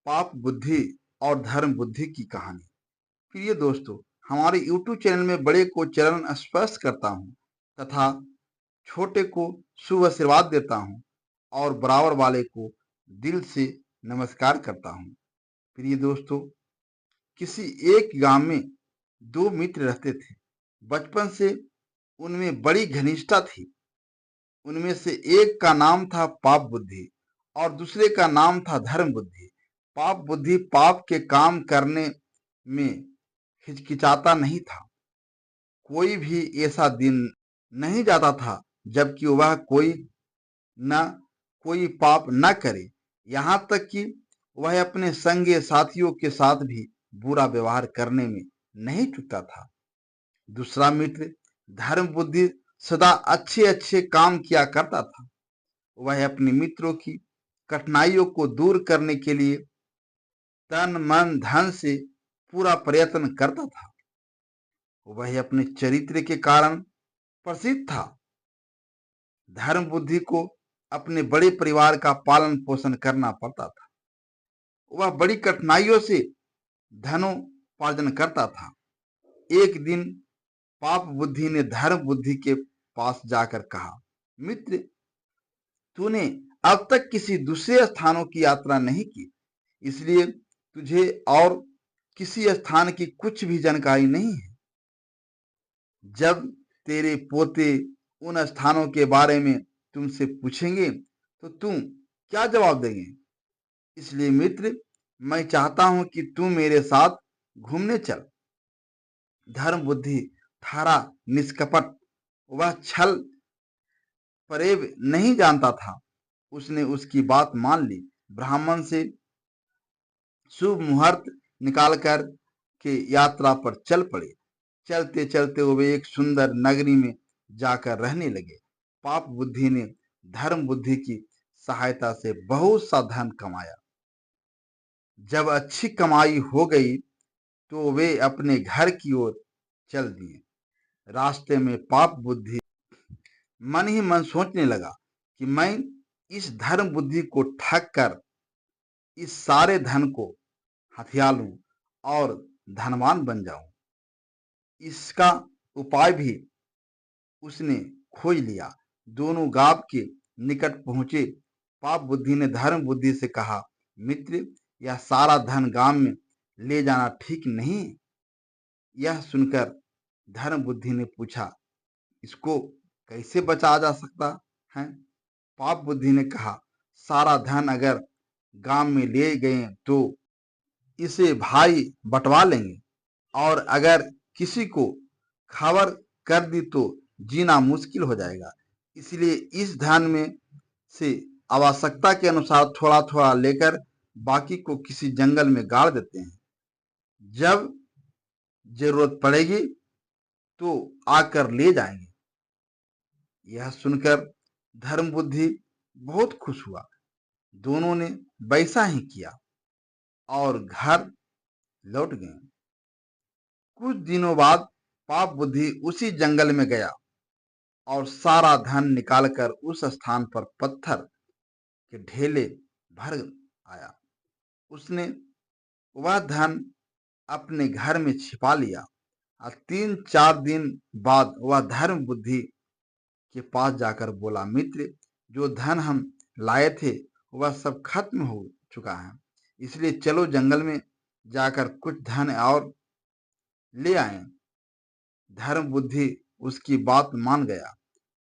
पाप बुद्धि और धर्म बुद्धि की कहानी। प्रिय दोस्तों, हमारे YouTube चैनल में बड़े को चरण स्पर्श करता हूँ तथा छोटे को शुभ आशीर्वाद देता हूँ और बराबर वाले को दिल से नमस्कार करता हूँ। प्रिय दोस्तों, किसी एक गांव में दो मित्र रहते थे। बचपन से उनमें बड़ी घनिष्ठता थी। उनमें से एक का नाम था पाप बुद्धि और दूसरे का नाम था धर्म बुद्धि। पाप बुद्धि पाप के काम करने में हिचकिचाता नहीं था। कोई भी ऐसा दिन नहीं जाता था जबकि वह न कोई पाप न करे। यहाँ तक कि वह अपने संगी साथियों के साथ भी बुरा व्यवहार करने में नहीं चूकता था। दूसरा मित्र धर्म बुद्धि सदा अच्छे अच्छे काम किया करता था। वह अपने मित्रों की कठिनाइयों को दूर करने के लिए तन मन धन से पूरा प्रयत्न करता था। वह अपने चरित्र के कारण प्रसिद्ध था। धर्म बुद्धि को अपने बड़े परिवार का पालन पोषण करना पड़ता था। वह बड़ी कठिनाइयों से धनोपार्जन करता था। एक दिन पाप बुद्धि ने धर्म बुद्धि के पास जाकर कहा, मित्र, तूने अब तक किसी दूसरे स्थानों की यात्रा नहीं की, इसलिए तुझे और किसी स्थान की कुछ भी जानकारी नहीं है। जब तेरे पोते उन स्थानों के बारे में तुमसे पूछेंगे तो तुम क्या जवाब देंगे? इसलिए मित्र, मैं चाहता हूं कि तू मेरे साथ घूमने चल। धर्म बुद्धि थारा निष्कपट, वह छल फरेब नहीं जानता था। उसने उसकी बात मान ली। ब्राह्मण से शुभ मुहूर्त निकालकर के यात्रा पर चल पड़े। चलते चलते वे एक सुंदर नगरी में जाकर रहने लगे। पाप बुद्धि ने धर्म बुद्धि की सहायता से बहुत सा धन कमाया। जब अच्छी कमाई हो गई तो वे अपने घर की ओर चल दिए। रास्ते में पाप बुद्धि मन ही मन सोचने लगा कि मैं इस धर्म बुद्धि को ठग कर इस सारे धन को हथिया लूं और धनवान बन जाऊं। इसका उपाय भी उसने खोज लिया। दोनों गांव के निकट पहुंचे। पाप बुद्धि ने धर्म बुद्धि से कहा, मित्र, यह सारा धन गांव में ले जाना ठीक नहीं है। यह सुनकर धर्म बुद्धि ने पूछा, इसको कैसे बचाया जा सकता है? पाप बुद्धि ने कहा, सारा धन अगर गांव में ले गए तो इसे भाई बंटवा लेंगे और अगर किसी को खबर कर दी तो जीना मुश्किल हो जाएगा। इसलिए इस धन में से आवश्यकता के अनुसार थोड़ा थोड़ा लेकर बाकी को किसी जंगल में गाड़ देते हैं। जब जरूरत पड़ेगी तो आकर ले जाएंगे। यह सुनकर धर्म बुद्धि बहुत खुश हुआ। दोनों ने वैसा ही किया और घर लौट गए। कुछ दिनों बाद पाप बुद्धि उसी जंगल में गया और सारा धन निकालकर उस स्थान पर पत्थर के ढेले भर आया। उसने वह धन अपने घर में छिपा लिया और 3-4 दिन बाद वह धर्म बुद्धि के पास जाकर बोला, मित्र, जो धन हम लाए थे वह सब खत्म हो चुका है। इसलिए चलो जंगल में जाकर कुछ धन और ले आए। धर्म बुद्धि उसकी बात मान गया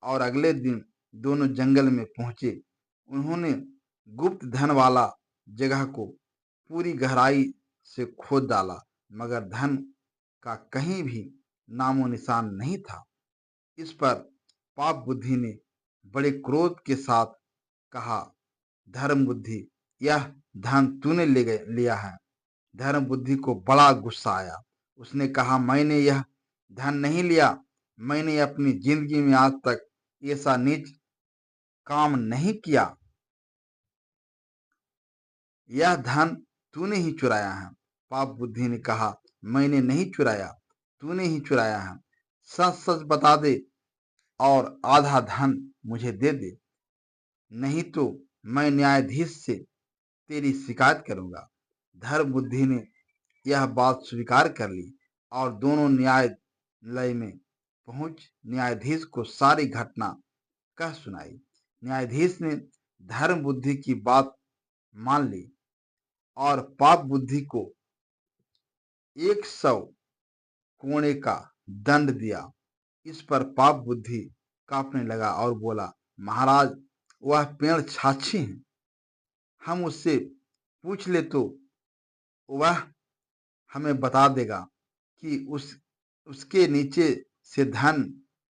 और अगले दिन दोनों जंगल में पहुंचे। उन्होंने गुप्त धन वाला जगह को पूरी गहराई से खोद डाला, मगर धन का कहीं भी नामो निशान नहीं था। इस पर पाप बुद्धि ने बड़े क्रोध के साथ कहा, धर्म बुद्धि, यह धन तूने लिया है। धर्म बुद्धि को बड़ा गुस्सा आया। उसने कहा, मैंने यह धन नहीं लिया। मैंने अपनी जिंदगी में आज तक ऐसा नीच काम नहीं किया। यह धन तूने ही चुराया है। पाप बुद्धि ने कहा, मैंने नहीं चुराया, तूने ही चुराया है। सच सच बता दे और आधा धन मुझे दे दे, नहीं तो मैं न्यायाधीश से तेरी शिकायत करूंगा। धर्म बुद्धि ने यह बात स्वीकार कर ली और दोनों न्यायालय में पहुंच न्यायाधीश को सारी घटना कह सुनाई। न्यायाधीश ने धर्म बुद्धि की बात मान ली और पाप बुद्धि को 100 कोड़े का दंड दिया। इस पर पाप बुद्धि कांपने लगा और बोला, महाराज, वह पेड़ साक्षी है, हम उससे पूछ ले तो वह हमें बता देगा कि उसके नीचे से धन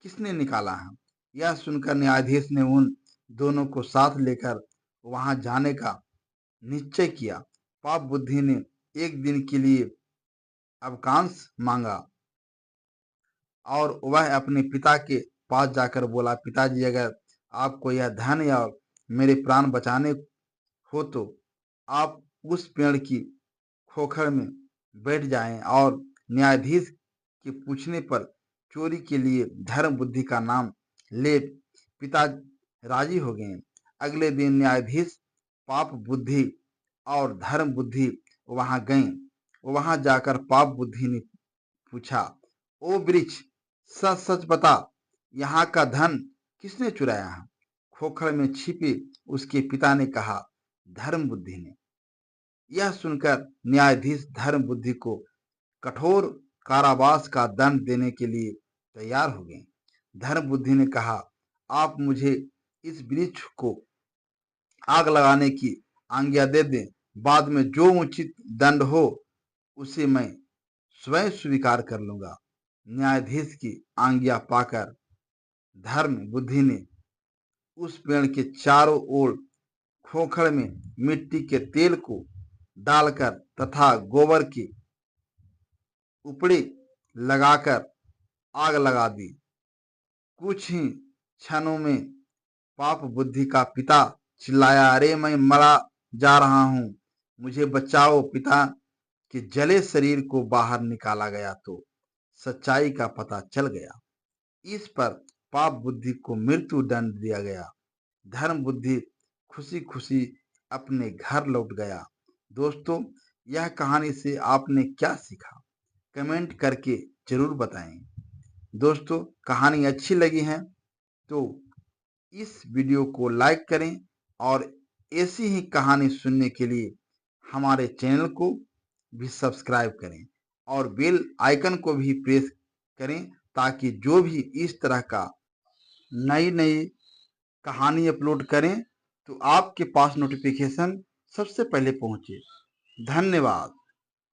किसने निकाला है। यह सुनकर न्यायाधीश ने उन दोनों को साथ लेकर वहां जाने का निश्चय किया। पाप बुद्धि ने एक दिन के लिए अवकाश मांगा और वह अपने पिता के पास जाकर बोला, पिताजी, अगर आपको यह धन या मेरे प्राण बचाने हो तो आप उस पेड़ की खोखर में बैठ जाएं। और न्यायाधीश के पूछने पर चोरी के लिए धर्म बुद्धि का नाम ले पिता राजी हो गए। अगले दिन न्यायाधीश, पाप बुद्धि और धर्म बुद्धि वहां गए। वहां जाकर पाप बुद्धि ने पूछा, ओ वृक्ष, सच सच बता, यहाँ का धन किसने चुराया है। खोखर में छिपे उसके पिता ने कहा, धर्म बुद्धि ने। यह सुनकर न्यायाधीश धर्म बुद्धि को कठोर कारावास का दंड देने के लिए तैयार हो गए। धर्म बुद्धि ने कहा, आप मुझे इस वृक्ष को आग लगाने की आज्ञा दे दें, बाद में जो उचित दंड हो उसे मैं स्वयं स्वीकार कर लूंगा। न्यायाधीश की आज्ञा पाकर धर्म बुद्धि ने उस पेड़ के चारों ओर खोखर में मिट्टी के तेल को डालकर तथा गोबर की उपड़ी लगाकर आग लगा दी। कुछ ही क्षणों में पाप बुद्धि का पिता चिल्लाया, अरे मैं मरा जा रहा हूं, मुझे बचाओ। पिता के जले शरीर को बाहर निकाला गया तो सच्चाई का पता चल गया। इस पर पाप बुद्धि को मृत्यु दंड दिया गया। धर्म बुद्धि खुशी खुशी अपने घर लौट गया। दोस्तों, यह कहानी से आपने क्या सीखा, कमेंट करके जरूर बताएं। दोस्तों, कहानी अच्छी लगी है तो इस वीडियो को लाइक करें और ऐसी ही कहानी सुनने के लिए हमारे चैनल को भी सब्सक्राइब करें और बेल आइकन को भी प्रेस करें ताकि जो भी इस तरह का नई नई कहानी अपलोड करें तो आपके पास नोटिफिकेशन सबसे पहले पहुंचे। धन्यवाद।